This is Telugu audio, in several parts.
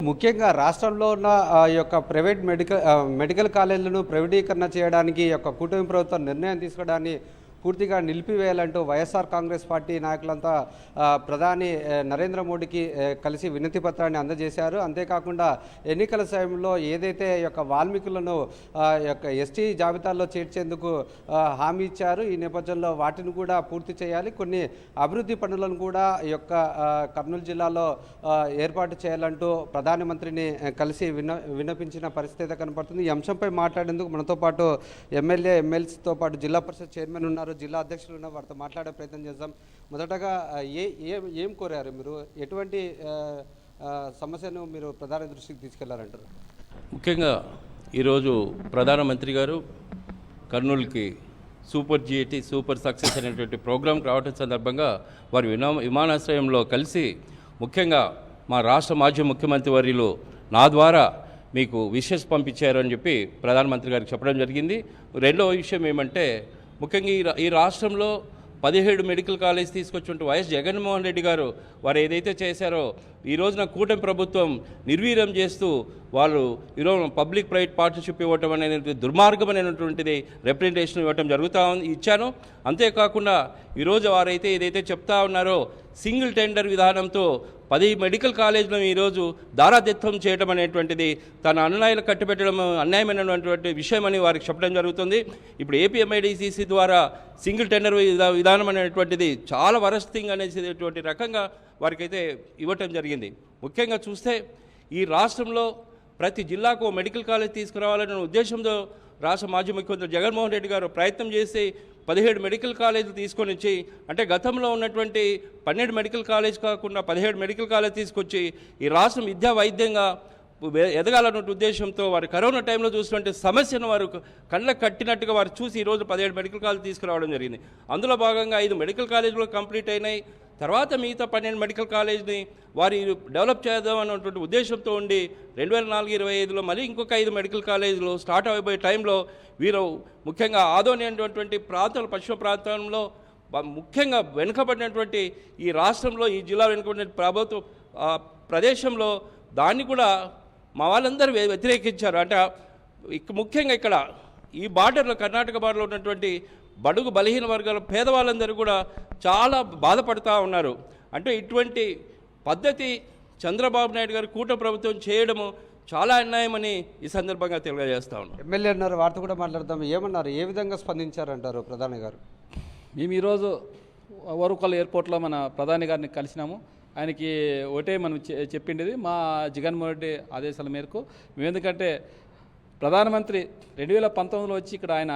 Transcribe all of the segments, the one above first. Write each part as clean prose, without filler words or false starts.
ముఖ్యంగా రాష్ట్రంలో ఉన్న ఈ యొక్క ప్రైవేట్ మెడికల్ కాలేజీలను ప్రైవేటీకరణ చేయడానికి ఈ యొక్క కూటమి ప్రభుత్వం నిర్ణయం తీసుకోవడాన్ని పూర్తిగా నిలిపివేయాలంటూ వైఎస్ఆర్ కాంగ్రెస్ పార్టీ నాయకులంతా ప్రధాని నరేంద్ర మోడీకి కలిసి వినతి పత్రాన్ని అందజేశారు. అంతేకాకుండా ఎన్నికల సమయంలో ఏదైతే ఈ యొక్క వాల్మీకులను యొక్క ఎస్టీ జాబితాలో చేర్చేందుకు హామీ ఇచ్చారు. ఈ నేపథ్యంలో వాటిని కూడా పూర్తి చేయాలి. కొన్ని అభివృద్ధి పనులను కూడా ఈ యొక్క కర్నూలు జిల్లాలో ఏర్పాటు చేయాలంటూ ప్రధానమంత్రిని కలిసి విన్నపించిన పరిస్థితి కనపడుతుంది. ఈ అంశంపై మాట్లాడేందుకు మనతో పాటు ఎమ్మెల్యే ఎమ్మెల్సీతో పాటు జిల్లా పరిషత్ చైర్మన్ ఉన్నారు, జిల్లా అధ్యక్షులు ఉన్న వారితో మాట్లాడే ప్రయత్నం చేద్దాం. మొదటగా ఏం కోరారు మీరు? ఎటువంటి సమస్యను మీరు ప్రధాని దృష్టికి తీసుకెళ్లారంటారు? ముఖ్యంగా ఈరోజు ప్రధానమంత్రి గారు కర్నూలుకి సూపర్ జిఐటి సూపర్ సక్సెస్ అనేటువంటి ప్రోగ్రాంకి రావడం సందర్భంగా వారి విమానాశ్రయంలో కలిసి ముఖ్యంగా మా రాష్ట్ర మాజీ ముఖ్యమంత్రి వర్యులు నా ద్వారా మీకు విషెస్ పంపించారు అని చెప్పి ప్రధానమంత్రి గారికి చెప్పడం జరిగింది. రెండవ విషయం ఏమంటే ముఖ్యంగా ఈ రాష్ట్రంలో 17 మెడికల్ కాలేజ్ తీసుకొచ్చుంటూ వైఎస్ జగన్మోహన్ రెడ్డి గారు వారు ఏదైతే చేశారో ఈ రోజున కూటమి ప్రభుత్వం నిర్వీర్యం చేస్తూ వాళ్ళు ఈరోజు పబ్లిక్ ప్రైవేట్ పార్ట్నర్షిప్ ఇవ్వటం అనేది దుర్మార్గమైనటువంటిది రిప్రజెంటేషన్ ఇచ్చాను. అంతేకాకుండా ఈరోజు వారైతే ఏదైతే చెప్తా ఉన్నారో సింగిల్ టెండర్ విధానంతో 10 మెడికల్ కాలేజీలను ఈరోజు దారాదత్తం చేయడం అనేటువంటిది తన అనునాయులు కట్టిపెట్టడం అన్యాయమైనటువంటి విషయం అని వారికి చెప్పడం జరుగుతుంది. ఇప్పుడు ఏపీఎంఐడిసిసి ద్వారా సింగిల్ టెండర్ విధానం అనేటువంటిది చాలా వరస్ట్ థింగ్ అనేటువంటి రకంగా వారికైతే ఇవ్వటం జరిగింది. ముఖ్యంగా చూస్తే ఈ రాష్ట్రంలో ప్రతి జిల్లాకు మెడికల్ కాలేజ్ తీసుకురావాలనే ఉద్దేశంతో రాష్ట్ర మాజీ ముఖ్యమంత్రి జగన్మోహన్ రెడ్డి గారు ప్రయత్నం చేసి 17 మెడికల్ కాలేజీలు తీసుకొని వచ్చి, అంటే గతంలో ఉన్నటువంటి 12 మెడికల్ కాలేజ్ కాకుండా 17 మెడికల్ కాలేజ్ తీసుకొచ్చి ఈ రాష్ట్రం విద్యా వైద్యంగా ఎదగాలన్న ఉద్దేశంతో వారు కరోనా టైంలో చూసినటువంటి సమస్యను వారు కళ్ళకు కట్టినట్టుగా వారు చూసి ఈరోజు 17 మెడికల్ కాలేజ్ తీసుకురావడం జరిగింది. అందులో భాగంగా 5 మెడికల్ కాలేజీలు కంప్లీట్ అయినాయి. తర్వాత మిగతా 12 మెడికల్ కాలేజ్ని వారి డెవలప్ చేద్దాం అన్నటువంటి ఉద్దేశంతో ఉండి 2024-25లో మళ్ళీ ఇంకొక 5 మెడికల్ కాలేజీలు స్టార్ట్ అయిపోయే టైంలో వీరు ముఖ్యంగా ఆదోని అనేటువంటి ప్రాంతాలు పశ్చిమ ప్రాంతంలో ముఖ్యంగా వెనుకబడినటువంటి ఈ రాష్ట్రంలో ఈ జిల్లా వెనుకబడిన ప్రభుత్వ ప్రదేశంలో దాన్ని కూడా మా వాళ్ళందరూ వ్యతిరేకించారు. అంటే ముఖ్యంగా ఇక్కడ ఈ బార్డర్లో కర్ణాటక బార్డర్లో ఉన్నటువంటి బడుగు బలహీన వర్గాల పేదవాళ్ళందరూ కూడా చాలా బాధపడుతూ ఉన్నారు. అంటే ఇటువంటి పద్ధతి చంద్రబాబు నాయుడు గారు కూటమి ప్రభుత్వం చేయడము చాలా అన్యాయమని ఈ సందర్భంగా తెలియజేస్తా ఉన్నాం. ఎమ్మెల్యే అన్నారు, వార్త కూడా మాట్లాడతాం. ఏమన్నారు, ఏ విధంగా స్పందించారంటారు ప్రధాని గారు? మేము ఈరోజు ఓరుకల్ ఎయిర్పోర్ట్లో మన ప్రధాని గారిని కలిసినాము. ఆయనకి ఒకటే మనం చెప్పిండేది మా జగన్మోహన్ రెడ్డి ఆదేశాల మేరకు. ఎందుకంటే ప్రధానమంత్రి 2019లో వచ్చి ఇక్కడ ఆయన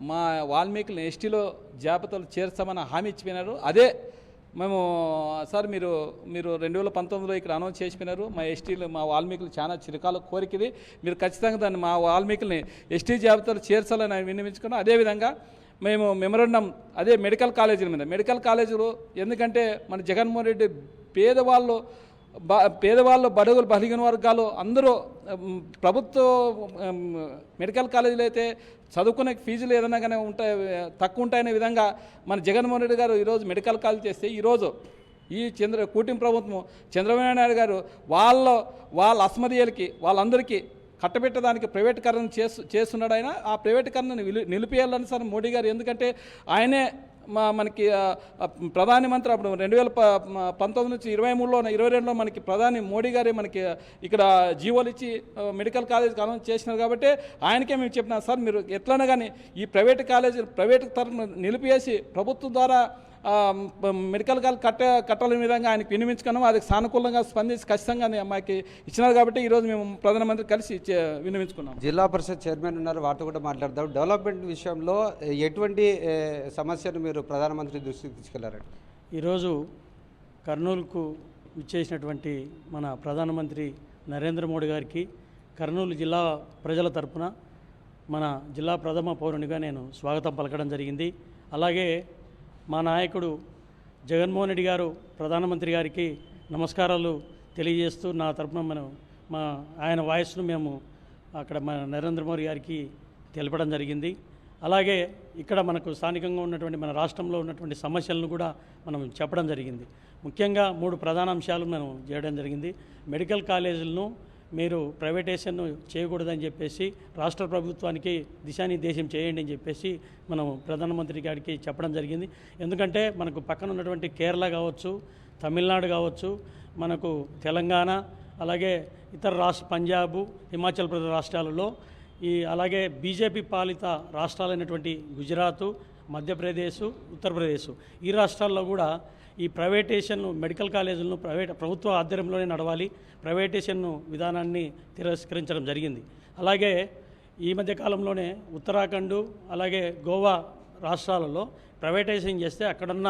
మా వాల్మీకులను ఎస్టీలో జాబితాలు చేర్చామని హామీ ఇచ్చిపోయినారు. అదే మేము సార్ మీరు 2019లో ఇక్కడ అనౌన్స్ చేసిపోయినారు. మా ఎస్టీలు మా వాల్మీకులు చాలా చిరకాల కోరికది, మీరు ఖచ్చితంగా దాన్ని మా వాల్మీకుల్ని ఎస్టీ జాబితాలు చేర్చాలని ఆయన విన్నవించుకున్నాం. అదేవిధంగా మేము మెమరాండం అదే మెడికల్ కాలేజీల మీద మెడికల్ కాలేజీలు, ఎందుకంటే మన జగన్మోహన్ రెడ్డి పేదవాళ్ళు బడుగులు బలహీన వర్గాలు అందరూ ప్రభుత్వ మెడికల్ కాలేజీలు అయితే చదువుకునే ఫీజులు ఏదైనా కానీ తక్కువ ఉంటాయనే విధంగా మన జగన్మోహన్ రెడ్డి గారు ఈరోజు మెడికల్ కాలేజ్ చేస్తే ఈరోజు ఈ కూటమి ప్రభుత్వం చంద్రబాబు నాయుడు గారు వాళ్ళ అస్మదీయులకి వాళ్ళందరికీ కట్టబెట్టడానికి ప్రైవేటీకరణ చేస్తున్నాడు. ఆయన ఆ ప్రైవేటీకరణను నిలిపేయాలని సార్ మోడీ గారు, ఎందుకంటే ఆయనే మనకి ప్రధానమంత్రి అప్పుడు 2019 నుంచి 22లో మనకి ప్రధాని మోడీ గారే మనకి ఇక్కడ జీవోలు ఇచ్చి మెడికల్ కాలేజీకి అనౌన్స్ చేసినారు. కాబట్టి ఆయనకే మేము చెప్పినాం, సార్ మీరు ఎట్లన్నా కానీ ఈ ప్రైవేట్ తరఫున నిలిపేసి ప్రభుత్వం ద్వారా మెడికల్ కాలేజ్ కట్టాలని విధంగా ఆయనకు విన్నవించుకున్నాము. అది సానుకూలంగా స్పందించి ఖచ్చితంగా మాకు ఇచ్చినారు. కాబట్టి ఈరోజు మేము ప్రధానమంత్రి కలిసి విన్నవించుకున్నాం. జిల్లా పరిషత్ చైర్మన్ ఉన్నారు, వారితో కూడా మాట్లాడదాం. డెవలప్మెంట్ విషయంలో ఎటువంటి సమస్యను మీరు ప్రధానమంత్రి దృష్టికి తీసుకెళ్లారండి? ఈరోజు కర్నూలుకు విచ్చేసినటువంటి మన ప్రధానమంత్రి నరేంద్ర మోడీ గారికి కర్నూలు జిల్లా ప్రజల తరపున మన జిల్లా ప్రథమ పౌరునిగా నేను స్వాగతం పలకడం జరిగింది. అలాగే మా నాయకుడు జగన్మోహన్ రెడ్డి గారు ప్రధానమంత్రి గారికి నమస్కారాలు తెలియజేస్తూ నా తరపున ఆయన వాయిస్ను మేము అక్కడ మన నరేంద్ర మోడీ గారికి తెలపడం జరిగింది. అలాగే ఇక్కడ మనకు స్థానికంగా ఉన్నటువంటి మన రాష్ట్రంలో ఉన్నటువంటి సమస్యలను కూడా మనం చెప్పడం జరిగింది. ముఖ్యంగా 3 ప్రధాన అంశాలు మనం చేయడం జరిగింది. మెడికల్ కాలేజీలను మీరు ప్రైవేటైజేషన్ చేయకూడదని చెప్పేసి రాష్ట్ర ప్రభుత్వానికి దిశానిర్దేశం చేయండి అని చెప్పేసి మనం ప్రధానమంత్రి గారికి చెప్పడం జరిగింది. ఎందుకంటే మనకు పక్కన ఉన్నటువంటి కేరళ కావచ్చు, తమిళనాడు కావచ్చు, మనకు తెలంగాణ, అలాగే ఇతర పంజాబ్, హిమాచల్ ప్రదేశ్ రాష్ట్రాలలో అలాగే బీజేపీ పాలిత రాష్ట్రాలైనటువంటి గుజరాత్, మధ్యప్రదేశ్, ఉత్తరప్రదేశ్ ఈ రాష్ట్రాల్లో కూడా ఈ ప్రైవేటైజేషన్ మెడికల్ కాలేజీలను ప్రభుత్వ ఆధ్వర్యంలోనే నడవాలి, ప్రైవేటైజేషన్ విధానాన్ని తిరస్కరించడం జరిగింది. అలాగే ఈ మధ్య కాలంలోనే ఉత్తరాఖండ్ అలాగే గోవా రాష్ట్రాలలో ప్రైవేటైజేషన్ చేస్తే అక్కడున్న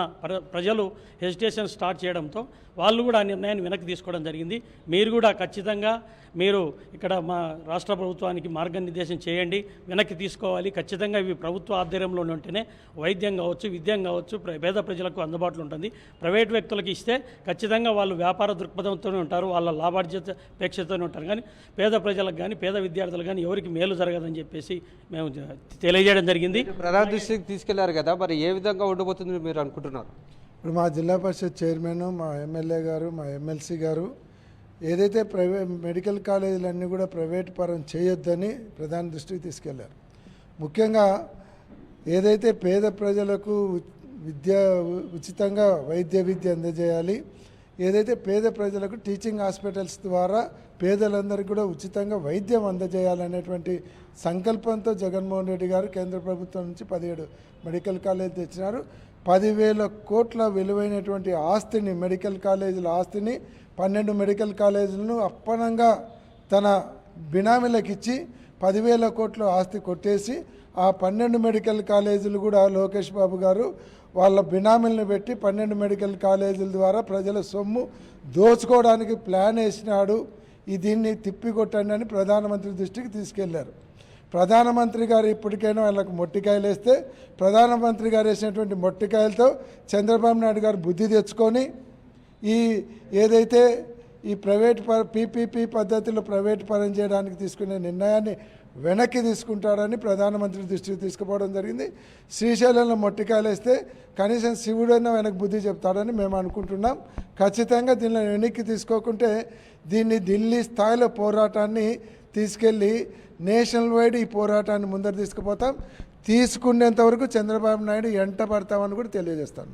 ప్రజలు హెజిటేషన్ స్టార్ట్ చేయడంతో వాళ్ళు కూడా ఆ నిర్ణయాన్ని వెనక్కి తీసుకోవడం జరిగింది. మీరు కూడా ఖచ్చితంగా ఇక్కడ మా రాష్ట్ర ప్రభుత్వానికి మార్గనిర్దేశం చేయండి, వెనక్కి తీసుకోవాలి. ఖచ్చితంగా ఇవి ప్రభుత్వ ఆధ్వర్యంలో ఉంటేనే వైద్యం కావచ్చు, విద్యం కావచ్చు పేద ప్రజలకు అందుబాటులో ఉంటుంది. ప్రైవేట్ వ్యక్తులకు ఇస్తే ఖచ్చితంగా వాళ్ళు వ్యాపార దృక్పథంతోనే ఉంటారు, వాళ్ళ లాభార్జితోనే ఉంటారు. కానీ పేద ప్రజలకు కానీ పేద విద్యార్థులకు కానీ ఎవరికి మేలు జరగదని చెప్పేసి మేము తెలియజేయడం జరిగింది. ప్రధాన దృష్టికి తీసుకెళ్లారు కదా, మరి ఏ విధంగా ఉండబోతుంది మీరు అనుకుంటున్నారు? ఇప్పుడు మా జిల్లా పరిషత్ చైర్మన్, మా ఎమ్మెల్యే గారు, మా ఎమ్మెల్సీ గారు ఏదైతే మెడికల్ కాలేజీలన్నీ కూడా ప్రైవేట్ పరం చేయొద్దని ప్రధాన దృష్టికి తీసుకెళ్లారు. ముఖ్యంగా ఏదైతే పేద ప్రజలకు ఉచితంగా వైద్య విద్య అందజేయాలి, ఏదైతే పేద ప్రజలకు టీచింగ్ హాస్పిటల్స్ ద్వారా పేదలందరికీ కూడా ఉచితంగా వైద్యం అందజేయాలనేటువంటి సంకల్పంతో జగన్మోహన్ రెడ్డి గారు కేంద్ర ప్రభుత్వం నుంచి 17 మెడికల్ కాలేజీ తెచ్చినారు. 10,000 కోట్ల విలువైనటువంటి ఆస్తిని, మెడికల్ కాలేజీల ఆస్తిని 12 మెడికల్ కాలేజీలను అప్పనంగా తన బినామీలకు ఇచ్చి 10,000 కోట్ల ఆస్తి కొట్టేసి ఆ 12 మెడికల్ కాలేజీలు కూడా లోకేష్ బాబు గారు వాళ్ళ బినామీలను పెట్టి 12 మెడికల్ కాలేజీల ద్వారా ప్రజల సొమ్ము దోచుకోవడానికి ప్లాన్ వేసినాడు. దీన్ని తిప్పికొట్టండి అని ప్రధానమంత్రి దృష్టికి తీసుకెళ్లారు. ప్రధానమంత్రి గారు ఇప్పటికైనా వాళ్ళకు మొట్టికాయలు వేస్తే, ప్రధానమంత్రి గారు వేసినటువంటి మొట్టికాయలతో చంద్రబాబు నాయుడు గారు బుద్ధి తెచ్చుకొని ఏదైతే ఈ పీపీపీ పద్ధతిలో ప్రైవేట్ పరం చేయడానికి తీసుకునే నిర్ణయాన్ని వెనక్కి తీసుకుంటాడని ప్రధానమంత్రి దృష్టికి తీసుకుపోవడం జరిగింది. శ్రీశైలంలో మొట్టికాయలు వేస్తే కనీసం శివుడైనా వెనక్కి బుద్ధి చెప్తాడని మేము అనుకుంటున్నాం. ఖచ్చితంగా దీనిని వెనక్కి తీసుకోకుంటే దీన్ని ఢిల్లీ స్థాయిలో పోరాటాన్ని తీసుకెళ్ళి నేషనల్ వైడ్ ఈ పోరాటాన్ని ముందరు తీసుకుపోతాం. తీసుకునేంత వరకు చంద్రబాబు నాయుడు ఎంట పడతామని కూడా తెలియజేస్తాను.